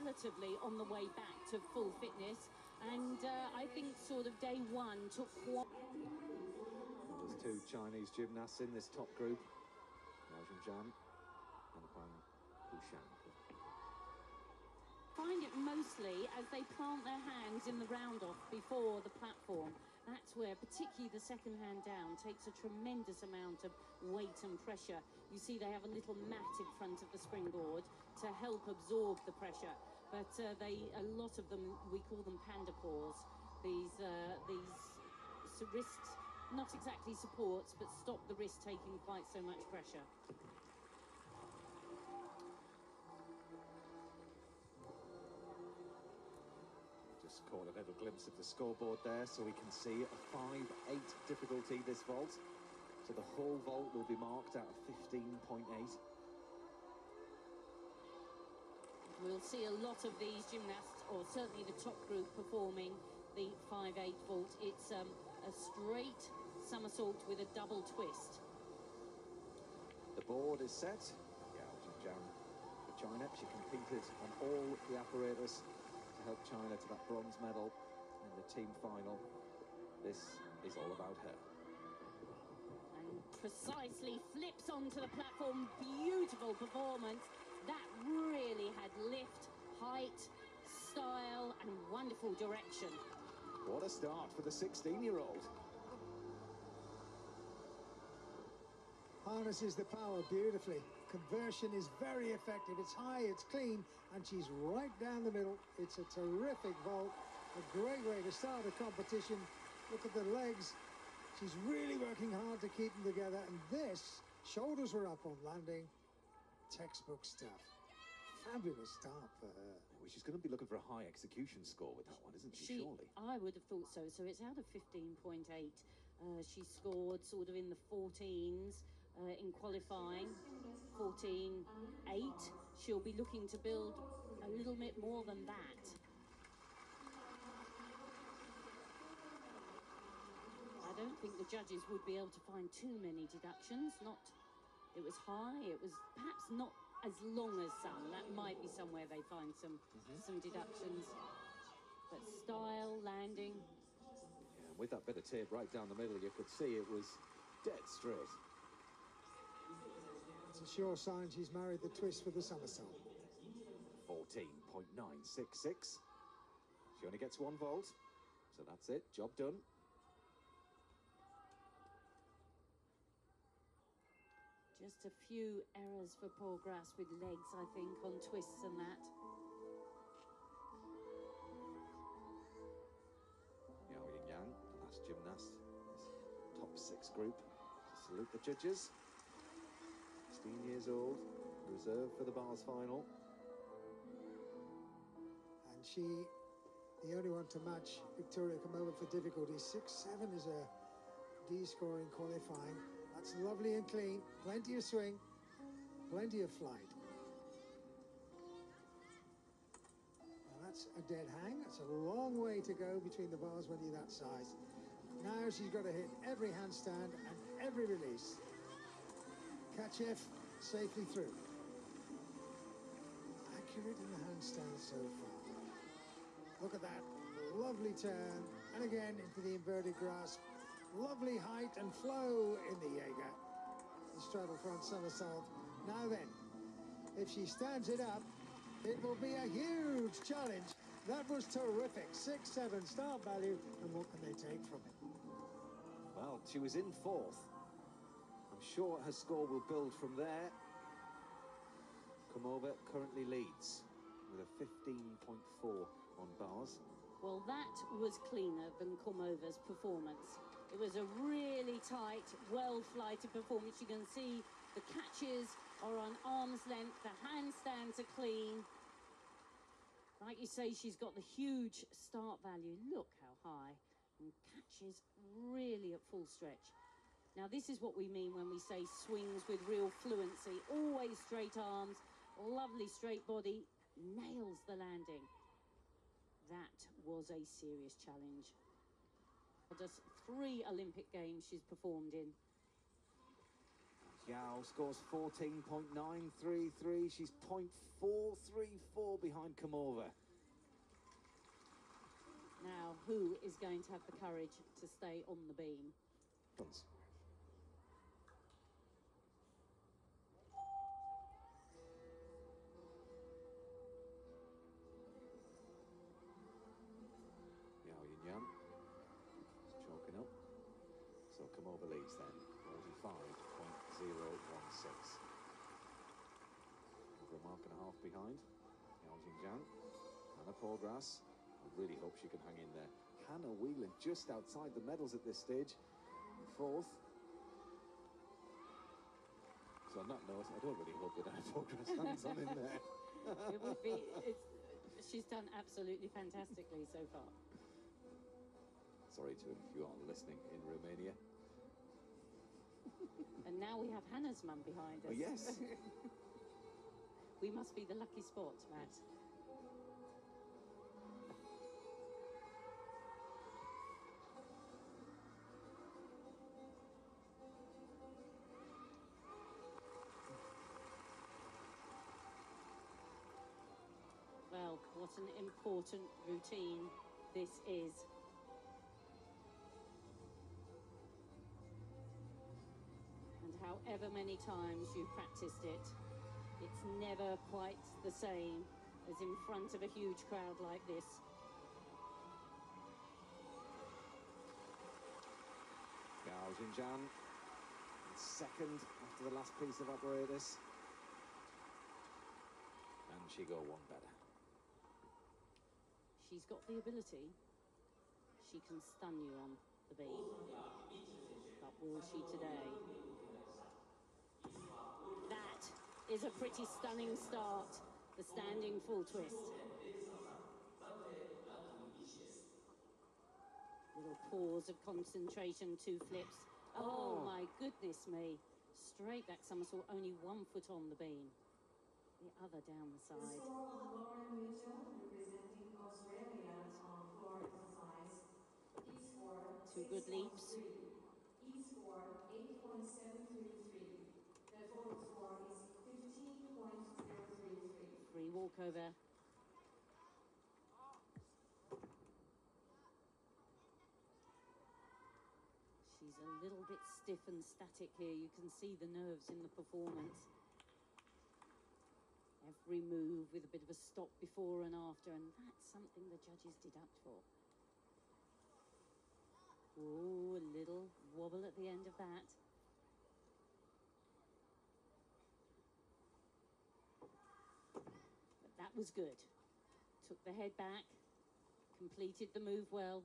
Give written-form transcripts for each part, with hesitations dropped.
relatively on the way back to full fitness, and I think sort of day one took quite... There's two Chinese gymnasts in this top group, Jinnan and Huang Hushan. Find it mostly as they plant their hands in the round-off before the platform. That's where particularly the second hand down takes a tremendous amount of weight and pressure. You see they have a little mat in front of the springboard to help absorb the pressure, but a lot of them, we call them panda paws. These wrists, not exactly supports, but stop the wrist taking quite so much pressure. Just caught a little glimpse of the scoreboard there, so we can see a 5-8 difficulty this vault. So the whole vault will be marked at 15.8. We'll see a lot of these gymnasts, or certainly the top group, performing the 5-8 vault. It's a straight somersault with a double twist. The board is set. Jinnan for China. She competed on all the apparatus to help China to that bronze medal in the team final. This is all about her. And precisely flips onto the platform. Beautiful performance. That really had lift, height, style, and wonderful direction. What a start for the 16-year-old. Harnesses the power beautifully. Conversion is very effective. It's high, it's clean, and she's right down the middle. It's a terrific vault. A great way to start a competition. Look at the legs. She's really working hard to keep them together. And this, shoulders were up on landing. Textbook stuff. Fabulous start for her. Well, she's going to be looking for a high execution score with that one, isn't she, surely? I would have thought so. So it's out of 15.8. She scored sort of in the 14s in qualifying. 14.8. She'll be looking to build a little bit more than that. I don't think the judges would be able to find too many deductions. It was high. It was perhaps not as long as some. That might be somewhere they find some deductions. But style, landing. Yeah, with that bit of tape right down the middle, you could see it was dead straight. It's a sure sign she's married the twist for the somersault. 14.966. She only gets one vault, so that's it. Job done. Just a few errors for poor Grass with legs, I think, on twists and that. Yang, the last gymnast, top 6 group. To salute the judges. 16 years old, reserved for the bars final. And she, the only one to match Victoria Kamova for difficulty. 6-7 is a D score in qualifying. That's lovely and clean. Plenty of swing, plenty of flight. Now that's a dead hang. That's a long way to go between the bars when you're that size. Now she's got to hit every handstand and every release. Kachev safely through. Accurate in the handstand so far. Look at that. Lovely turn. And again into the inverted grasp. Lovely height and flow in the Jaeger. The straddle front somersault. Now then, if she stands it up, it will be a huge challenge. That was terrific. 6-7 start value, and what can they take from it? Well, she was in 4th. I'm sure her score will build from there. Kamova currently leads with a 15.4 on bars. Well, that was cleaner than Kamova's performance. It was a really tight, well-flighted performance. You can see the catches are on arm's length, the handstands are clean. Like you say, she's got the huge start value. Look how high. And catches really at full stretch. Now, this is what we mean when we say swings with real fluency. Always straight arms, lovely straight body, nails the landing. That was a serious challenge. Just 3 Olympic Games she's performed in. Yao scores 14.933. She's 0.434 behind Komova. Now, who is going to have the courage to stay on the beam? Jinnan is chalking up. So Komova leads then, 45.016. Over a mark and a half behind. Jinnan, Hannah Poorgrass. I really hope she can hang in there. Hannah Whelan just outside the medals at this stage. Fourth. So on that note, I don't really hope that Hannah Poorgrass hangs on in there. It would be... she's done absolutely fantastically so far. Sorry to if you are listening in Romania. And now we have Hannah's mum behind us. Oh, yes. We must be the lucky spot, Matt. Well, what an important routine this is. And however many times you've practiced it, it's never quite the same as in front of a huge crowd like this. Jinnan, second after the last piece of apparatus. And she go one better. She's got the ability. She can stun you on the beam. But will she today? That is a pretty stunning start. The standing full twist. Little pause of concentration, 2 flips. Oh my goodness me. Straight back somersault, only 1 foot on the beam. The other down the side. Lauren Mitchell, representing Australia on floor exercise. E-score 2 good leaps. E-score 8.733. The total score is 15.033. Free walkover. She's a little bit stiff and static here. You can see the nerves in the performance. Every move with a bit of a stop before and after, and that's something the judges deduct for. Oh, a little wobble at the end of that. But that was good. Took the head back, completed the move well.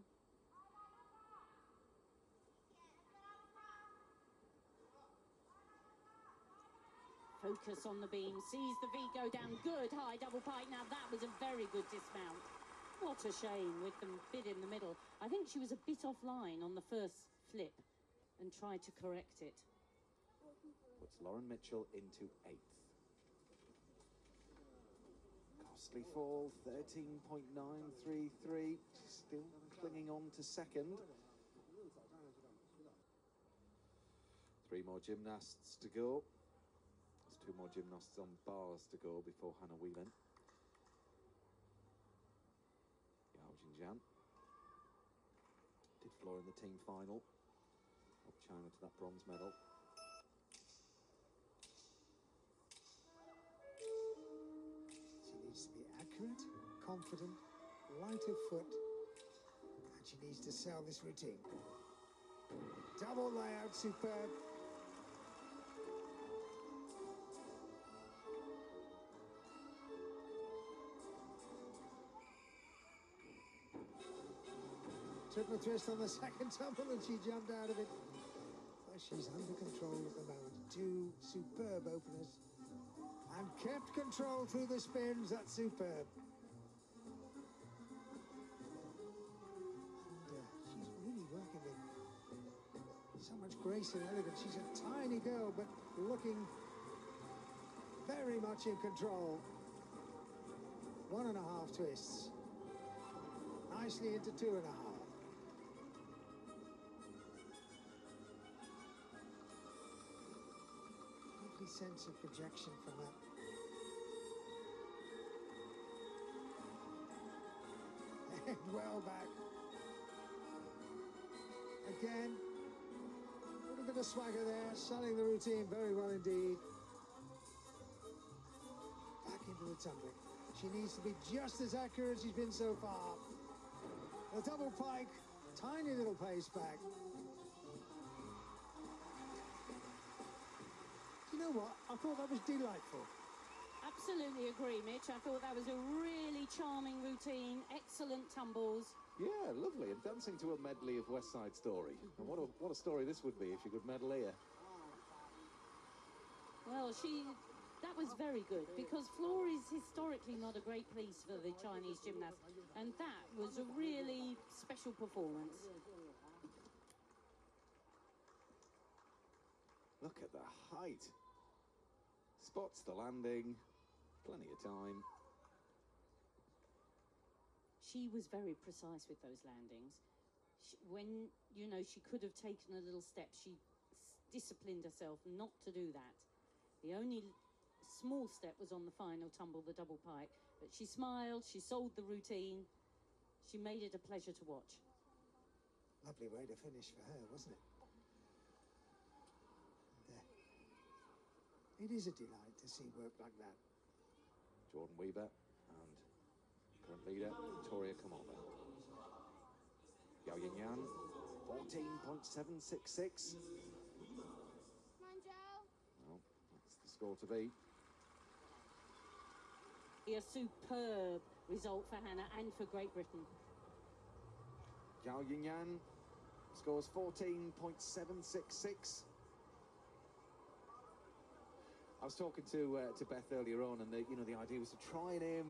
Focus on the beam, sees the V go down, good high double pike. Now that was a very good dismount. What a shame with them bit in the middle. I think she was a bit offline on the first flip and tried to correct it. Puts Lauren Mitchell into 8th. Costly fall, 13.933. Still clinging on to second. 3 more gymnasts to go. 2 more gymnasts on bars to go before Hannah Whelan. Jinnan did floor in the team final. Helped China to that bronze medal. She needs to be accurate, confident, light of foot, and she needs to sell this routine. Double layout, superb. Triple twist on the second tumble and she jumped out of it. So she's under control at the moment. 2 superb openers. And kept control through the spins. That's superb. And, she's really working with so much grace and elegance. She's a tiny girl, but looking very much in control. 1.5 twists. Nicely into 2.5. sense of projection from that. And well back. Again, a little bit of swagger there, selling the routine very well indeed. Back into the tumbling. She needs to be just as accurate as she's been so far. The double pike, tiny little pace back. You know what? I thought that was delightful. Absolutely agree, Mitch. I thought that was a really charming routine, excellent tumbles. Yeah, lovely, and dancing to a medley of West Side Story. And what a story this would be if she could medal here. Well, that was very good, because floor is historically not a great place for the Chinese gymnast, and that was a really special performance. Look at the height. Spots the landing, plenty of time. She was very precise with those landings. When, you know, she could have taken a little step, she disciplined herself not to do that. The only small step was on the final tumble, the double pike. But she smiled, she sold the routine, she made it a pleasure to watch. Lovely way to finish for her, wasn't it? It is a delight to see work like that. Jordan Weaver and current leader, Victoria Kamova. Yao Jinnan, 14.766. Well, that's the score to beat. A superb result for Hannah and for Great Britain. Yao Jinnan scores 14.766. I was talking to Beth earlier on, and the idea was to try and aim